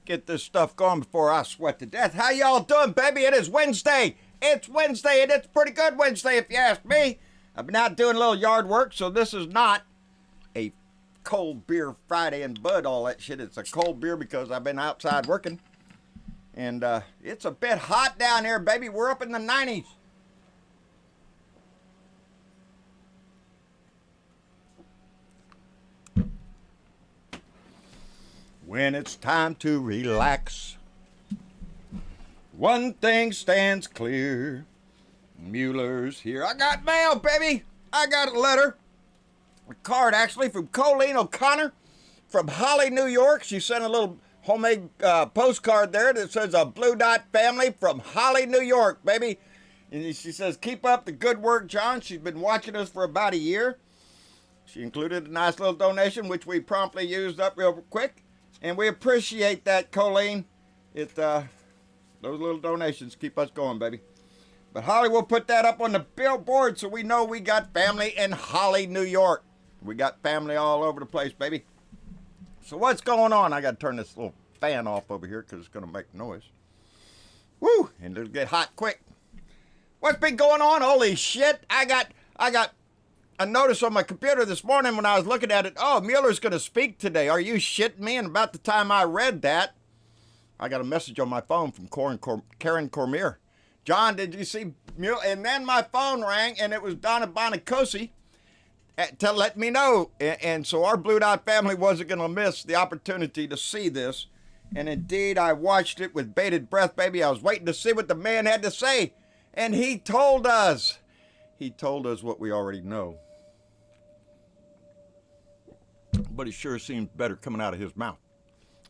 get this stuff going before I sweat to death. How y'all doing, baby? It is Wednesday. It's Wednesday, and it's pretty good Wednesday if you ask me. I've been out doing a little yard work, so this is not a cold beer Friday and Bud, all that shit. It's a cold beer because I've been outside working. And it's a bit hot down here, baby. We're up in the 90s. When it's time to relax, one thing stands clear. Mueller's here. I got mail, baby. I got a letter. A card, actually, from Colleen O'Connor from Holly, New York. She sent a little homemade postcard there that says a Blue Dot family from Holly, New York, baby. And she says, keep up the good work, John. She's been watching us for about a year. She included a nice little donation, which we promptly used up real quick. And we appreciate that, Colleen. Those little donations keep us going, baby. But Holly will put that up on the billboard so we know we got family in Holly, New York. We got family all over the place, baby. So what's going on? I got to turn this little fan off over here because it's going to make noise. Woo! And it'll get hot quick. What's been going on? Holy shit. I got a notice on my computer this morning when I was looking at it. Oh, Mueller's going to speak today. Are you shitting me? And about the time I read that, I got a message on my phone from Karen Cormier. John, did you see Mueller? And then my phone rang, and it was Donna Bonacosi to let me know. And so our Blue Dot family wasn't going to miss the opportunity to see this. And indeed, I watched it with bated breath, baby. I was waiting to see what the man had to say. And he told us. He told us what we already know. But it sure seems better coming out of his mouth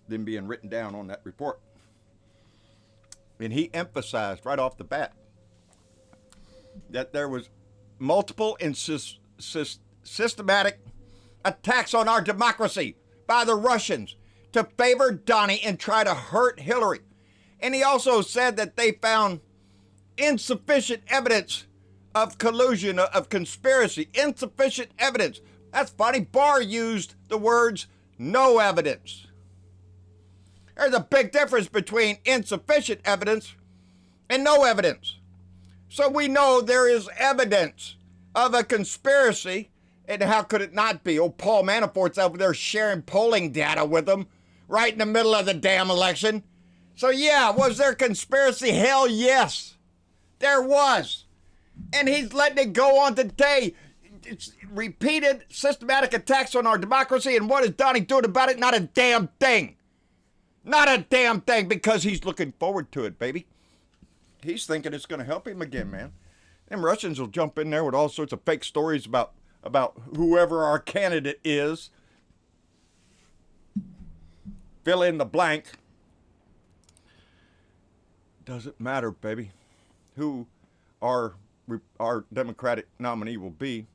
than being written down on that report. And he emphasized right off the bat that there was multiple and systematic attacks on our democracy by the Russians to favor Donnie and try to hurt Hillary. And he also said that they found insufficient evidence of collusion, of conspiracy, insufficient evidence. That's funny. Barr used the words no evidence. There's a big difference between insufficient evidence and no evidence. So we know there is evidence of a conspiracy, and how could it not be? Oh, Paul Manafort's over there sharing polling data with them right in the middle of the damn election. So yeah, was there conspiracy? Hell yes, there was. And he's letting it go on today. It's repeated systematic attacks on our democracy, and what is Donnie doing about it? Not a damn thing. Not a damn thing, because he's looking forward to it, baby. He's thinking it's going to help him again, man. Them Russians will jump in there with all sorts of fake stories about whoever our candidate is. Fill in the blank. Doesn't matter, baby, who our Democratic nominee will be.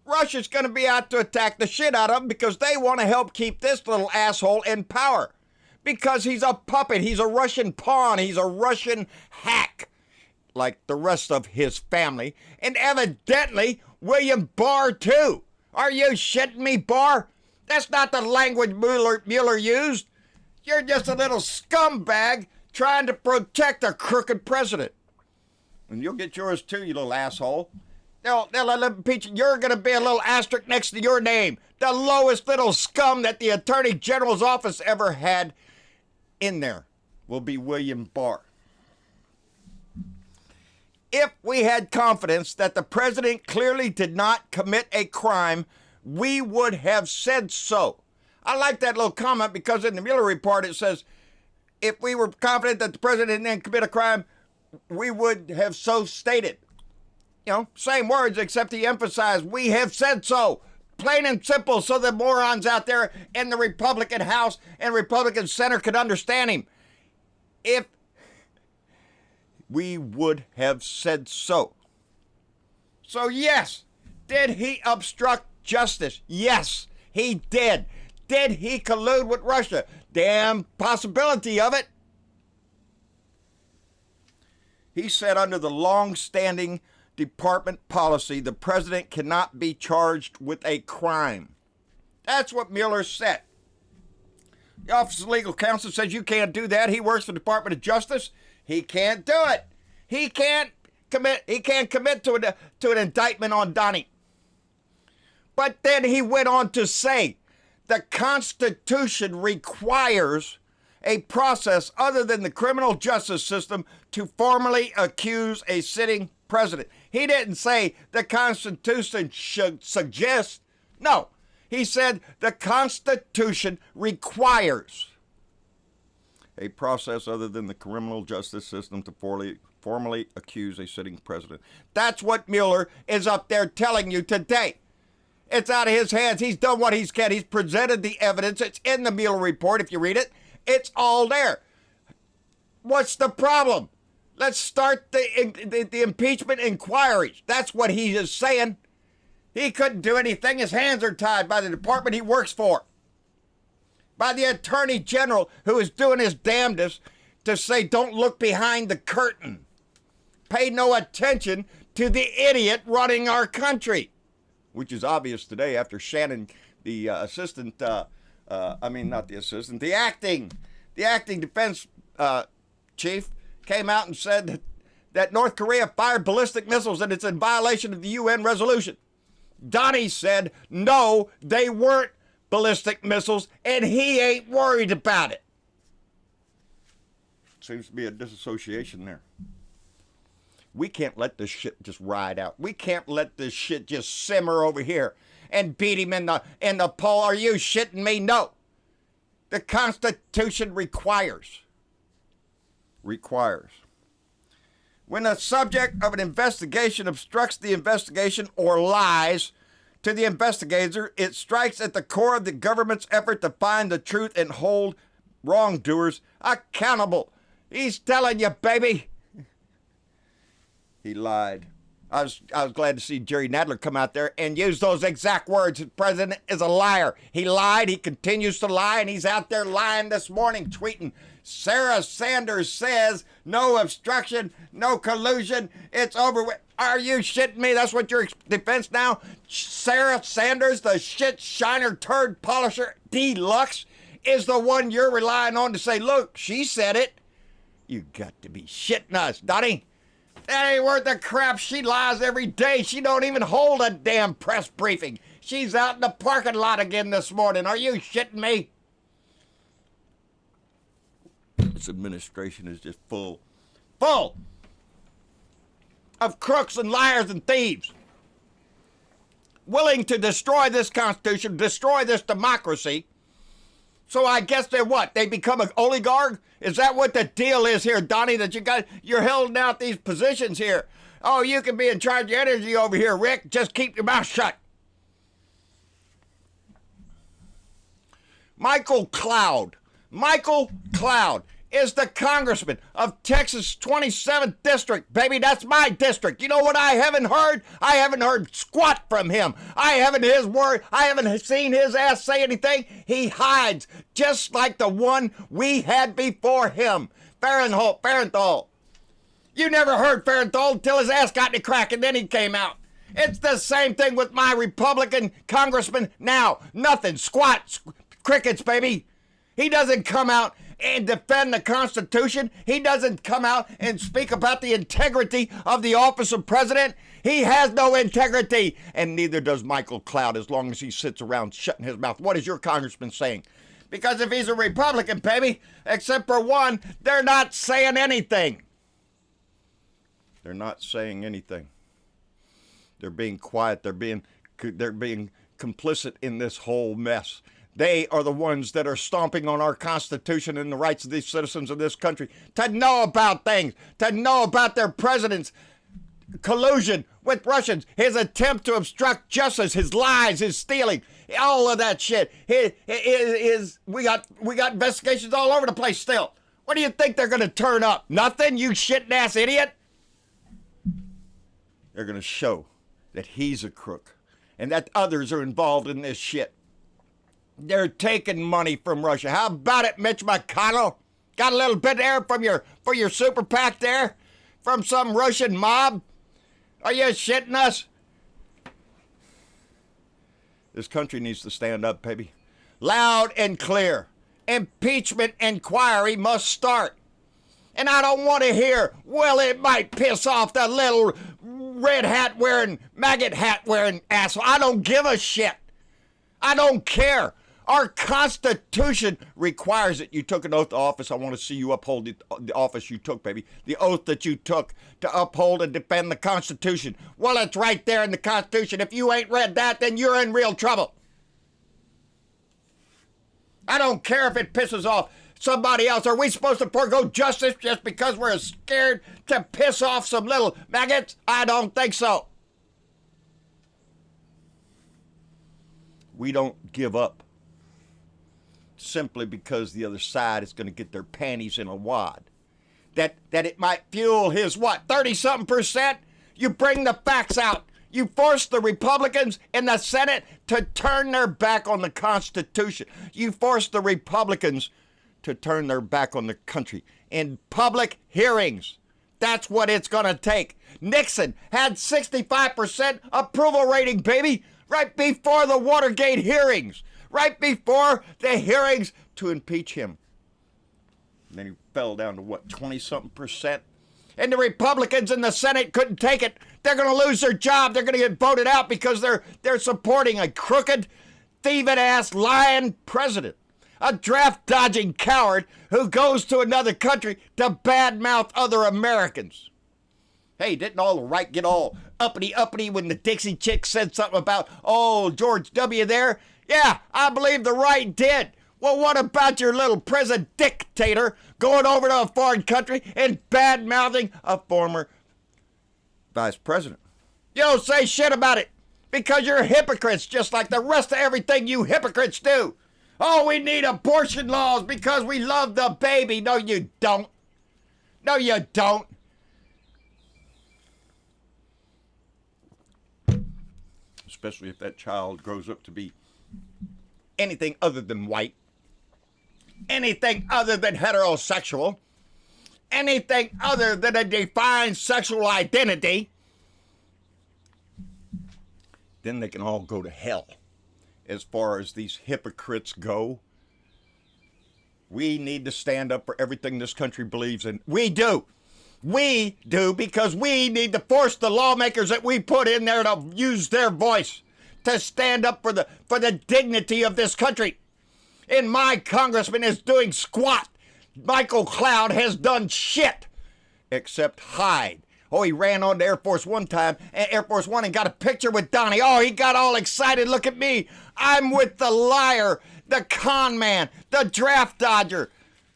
Russia's going to be out to attack the shit out of him because they want to help keep this little asshole in power. Because he's a puppet. He's a Russian pawn. He's a Russian hack, like the rest of his family. And evidently, William Barr, too. Are you shitting me, Barr? That's not the language Mueller used. You're just a little scumbag trying to protect a crooked president. And you'll get yours, too, you little asshole. They'll impeach you. You're going to be a little asterisk next to your name. The lowest little scum that the Attorney General's office ever had in there will be William Barr. If we had confidence that the president clearly did not commit a crime, we would have said so. I like that little comment because in the Mueller report it says, if we were confident that the president didn't commit a crime, we would have so stated. You know, same words, except he emphasized, we have said so. Plain and simple, so the morons out there in the Republican House and Republican Senate could understand him. If we would have said so. So yes, did he obstruct justice? Yes, he did. Did he collude with Russia? Damn possibility of it. He said under the long-standing department policy, the president cannot be charged with a crime. That's what Mueller said. The Office of Legal Counsel says you can't do that. He works for the Department of Justice. He can't do it. He can't commit to an indictment on Donnie. But then he went on to say the Constitution requires a process other than the criminal justice system to formally accuse a sitting president. He didn't say the Constitution should suggest. No, he said the Constitution requires a process other than the criminal justice system to formally accuse a sitting president. That's what Mueller is up there telling you today. It's out of his hands. He's done what he's can. He's presented the evidence. It's in the Mueller report. If you read it, it's all there. What's the problem? Let's start the impeachment inquiries. That's what he is saying. He couldn't do anything. His hands are tied by the department he works for, by the attorney general who is doing his damnedest to say don't look behind the curtain. Pay no attention to the idiot running our country, which is obvious today after Shannon, the acting defense chief came out and said that North Korea fired ballistic missiles and it's in violation of the UN resolution. Donnie said, no, they weren't ballistic missiles, and he ain't worried about it. Seems to be a disassociation there. We can't let this shit just ride out. We can't let this shit just simmer over here and beat him in the poll. Are you shitting me? No. The Constitution requires. When the subject of an investigation obstructs the investigation or lies to the investigator, it strikes at the core of the government's effort to find the truth and hold wrongdoers accountable. He's telling you, baby. He lied. I was glad to see Jerry Nadler come out there and use those exact words. The president is a liar. He lied. He continues to lie, and he's out there lying this morning, tweeting, Sarah Sanders says no obstruction, no collusion. It's over with. Are you shitting me? That's what your defense now? Sarah Sanders, the shit shiner turd polisher deluxe, is the one you're relying on to say, look, she said it. You got to be shitting us, Donnie. That ain't worth the crap. She lies every day. She don't even hold a damn press briefing. She's out in the parking lot again this morning. Are you shitting me? This administration is just full of crooks and liars and thieves, willing to destroy this Constitution, destroy this democracy. So I guess they're what? They become an oligarch? Is that what the deal is here, Donnie, that you're holding out these positions here? Oh, you can be in charge of energy over here, Rick. Just keep your mouth shut. Michael Cloud is the congressman of Texas' 27th district. Baby, that's my district. You know what I haven't heard? I haven't heard squat from him. I haven't seen his ass say anything. He hides, just like the one we had before him, Farenthold. You never heard Farenthold until his ass got in the crack, and then he came out. It's the same thing with my Republican congressman now. Nothing. Squat. Crickets, baby. He doesn't come out and defend the Constitution. He doesn't come out and speak about the integrity of the office of president. He has no integrity, and neither does Michael Cloud as long as he sits around shutting his mouth. What is your congressman saying? Because if he's a Republican, baby, except for one, they're not saying anything. They're not saying anything. They're being quiet. They're being complicit in this whole mess. They are the ones that are stomping on our Constitution and the rights of these citizens of this country to know about things, to know about their president's collusion with Russians, his attempt to obstruct justice, his lies, his stealing, all of that shit. We got investigations all over the place still. What do you think they're going to turn up? Nothing, you shitting-ass idiot? They're going to show that he's a crook and that others are involved in this shit. They're taking money from Russia. How about it, Mitch McConnell? Got a little bit there for your super PAC there? From some Russian mob? Are you shitting us? This country needs to stand up, baby. Loud and clear. impeachment inquiry must start. And I don't want to hear, well, it might piss off the little red hat wearing, maggot hat wearing asshole. I don't give a shit. I don't care. Our Constitution requires it. You took an oath of office. I want to see you uphold the office you took, baby. The oath that you took to uphold and defend the Constitution. Well, it's right there in the Constitution. If you ain't read that, then you're in real trouble. I don't care if it pisses off somebody else. Are we supposed to forego justice just because we're scared to piss off some little maggots? I don't think so. We don't give up simply because the other side is going to get their panties in a wad. That it might fuel his, 30-something%? You bring the facts out. You force the Republicans in the Senate to turn their back on the Constitution. You force the Republicans to turn their back on the country in public hearings. That's what it's going to take. Nixon had 65% approval rating, baby, right before the Watergate hearings, right before the hearings to impeach him. And then he fell down to 20-something%? And the Republicans in the Senate couldn't take it. They're going to lose their job. They're going to get voted out because they're supporting a crooked, thieving-ass, lying president. A draft-dodging coward who goes to another country to badmouth other Americans. Hey, didn't all the right get all uppity when the Dixie chick said something about, George W. there? Yeah, I believe the right did. Well, what about your little president dictator going over to a foreign country and bad-mouthing a former vice president? You don't say shit about it because you're hypocrites just like the rest of everything you hypocrites do. Oh, we need abortion laws because we love the baby. No, you don't. No, you don't. Especially if that child grows up to be anything other than white. Anything other than heterosexual, anything other than a defined sexual identity, then they can all go to hell. As far as these hypocrites go, we need to stand up for everything this country believes in. We do. We do, because we need to force the lawmakers that we put in there to use their voice, to stand up for the dignity of this country. And my congressman is doing squat. Michael Cloud has done shit except hide. Oh, he ran on to Air Force One time, Air Force One, and got a picture with Donnie. Oh, he got all excited. Look at me. I'm with the liar, the con man, the draft dodger,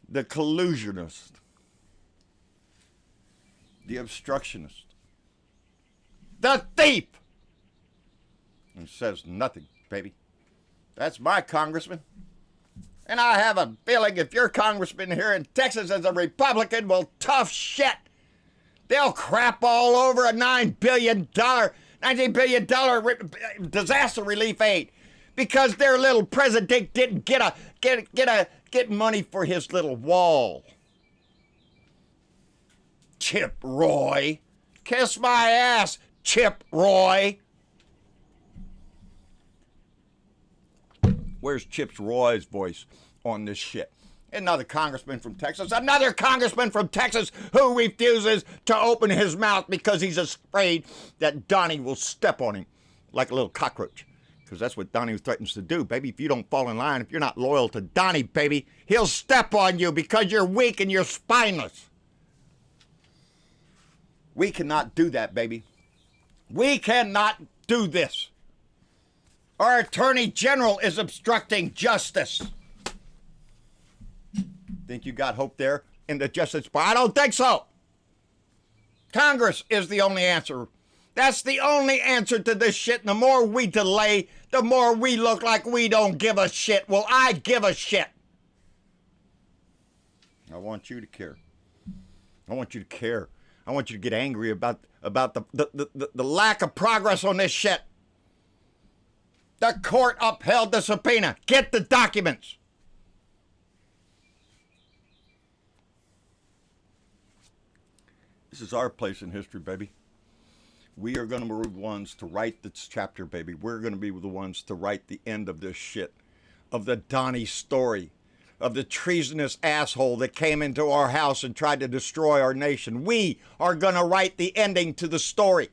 the collusionist, the obstructionist, the thief. And says nothing, baby. That's my congressman. And I have a feeling if your congressman here in Texas is a Republican, well, tough shit. They'll crap all over a $19 billion disaster relief aid because their little president didn't get money for his little wall. Chip Roy. Kiss my ass, Chip Roy. Where's Chip Roy's voice on this shit? Another congressman from Texas who refuses to open his mouth because he's afraid that Donnie will step on him like a little cockroach. Because that's what Donnie threatens to do, baby. If you don't fall in line, if you're not loyal to Donnie, baby, he'll step on you because you're weak and you're spineless. We cannot do that, baby. We cannot do this. Our Attorney General is obstructing justice. Think you got hope there in the justice part? I don't think so. Congress is the only answer. That's the only answer to this shit. And the more we delay, the more we look like we don't give a shit. Well, I give a shit. I want you to care. I want you to care. I want you to get angry about the lack of progress on this shit. The court upheld the subpoena. Get the documents. This is our place in history, baby. We are going to be the ones to write this chapter, baby. We're going to be the ones to write the end of this shit, of the Donnie story, of the treasonous asshole that came into our house and tried to destroy our nation. We are going to write the ending to the story.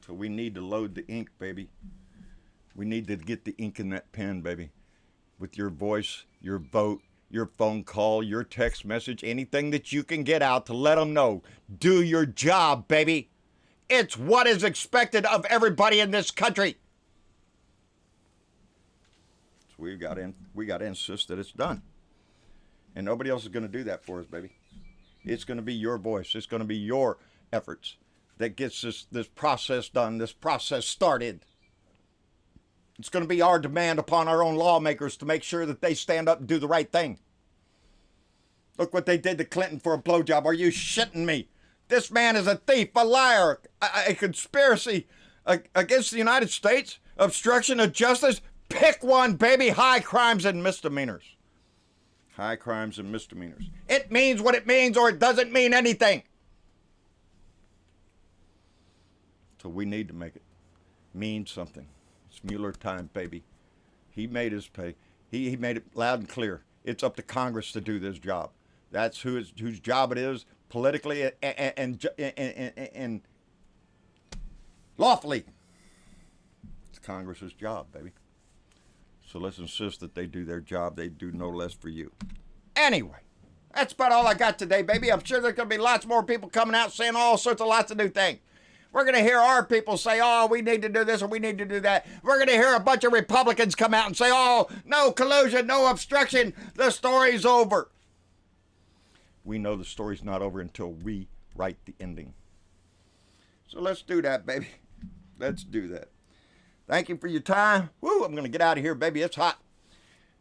So we need to load the ink, baby. We need to get the ink in that pen, baby. With your voice, your vote, your phone call, your text message, anything that you can get out to let them know. Do your job, baby. It's what is expected of everybody in this country. So we got to insist that it's done. And nobody else is going to do that for us, baby. It's going to be your voice. It's going to be your efforts that gets this process done, this process started. It's going to be our demand upon our own lawmakers to make sure that they stand up and do the right thing. Look what they did to Clinton for a blowjob. Are you shitting me? This man is a thief, a liar, a conspiracy against the United States, obstruction of justice. Pick one, baby. High crimes and misdemeanors. High crimes and misdemeanors. It means what it means, or it doesn't mean anything. So we need to make it mean something. It's Mueller time, baby. He made his pay. He made it loud and clear. It's up to Congress to do this job. That's whose job it is, politically and lawfully. It's Congress's job, baby. So let's insist that they do their job. They do no less for you. Anyway, that's about all I got today, baby. I'm sure there's going to be lots more people coming out saying all sorts of lots of new things. We're going to hear our people say, oh, we need to do this or we need to do that. We're going to hear a bunch of Republicans come out and say, oh, no collusion, no obstruction. The story's over. We know the story's not over until we write the ending. So let's do that, baby. Let's do that. Thank you for your time. Woo, I'm going to get out of here, baby. It's hot.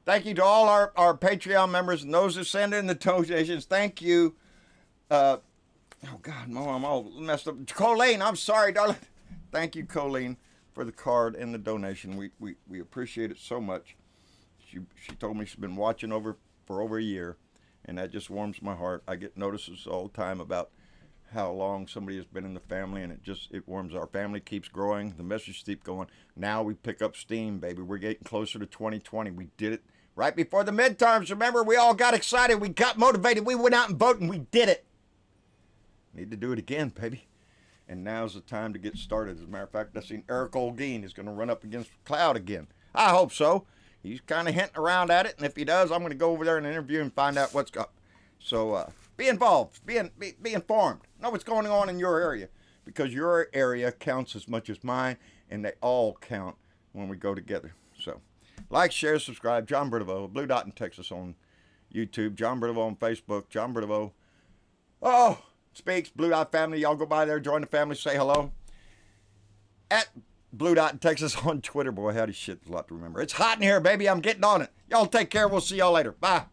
Thank you to all our Patreon members and those that send in the donations. Thank you. Oh, God, Mom, I'm all messed up. Colleen, I'm sorry, darling. Thank you, Colleen, for the card and the donation. We appreciate it so much. She told me she's been watching for over a year, and that just warms my heart. I get notices all the time about how long somebody has been in the family, and it warms our family, keeps growing. The messages keep going. Now we pick up steam, baby. We're getting closer to 2020. We did it right before the midterms. Remember, we all got excited. We got motivated. We went out and voted, and we did it. Need to do it again, baby. And now's the time to get started. As a matter of fact, I seen Eric Olguin is going to run up against Cloud again. I hope so. He's kind of hinting around at it, and if he does, I'm going to go over there and interview and find out what's up. So be involved. Be informed. Know what's going on in your area, because your area counts as much as mine, and they all count when we go together. So like, share, subscribe. John Bertavo, Blue Dot in Texas on YouTube. John Bertavo on Facebook. John Bertavo. Speaks, Blue Dot family. Y'all go by there, join the family, say hello. At Blue Dot in Texas on Twitter. Boy, howdy shit, there's a lot to remember. It's hot in here, baby. I'm getting on it. Y'all take care. We'll see y'all later. Bye.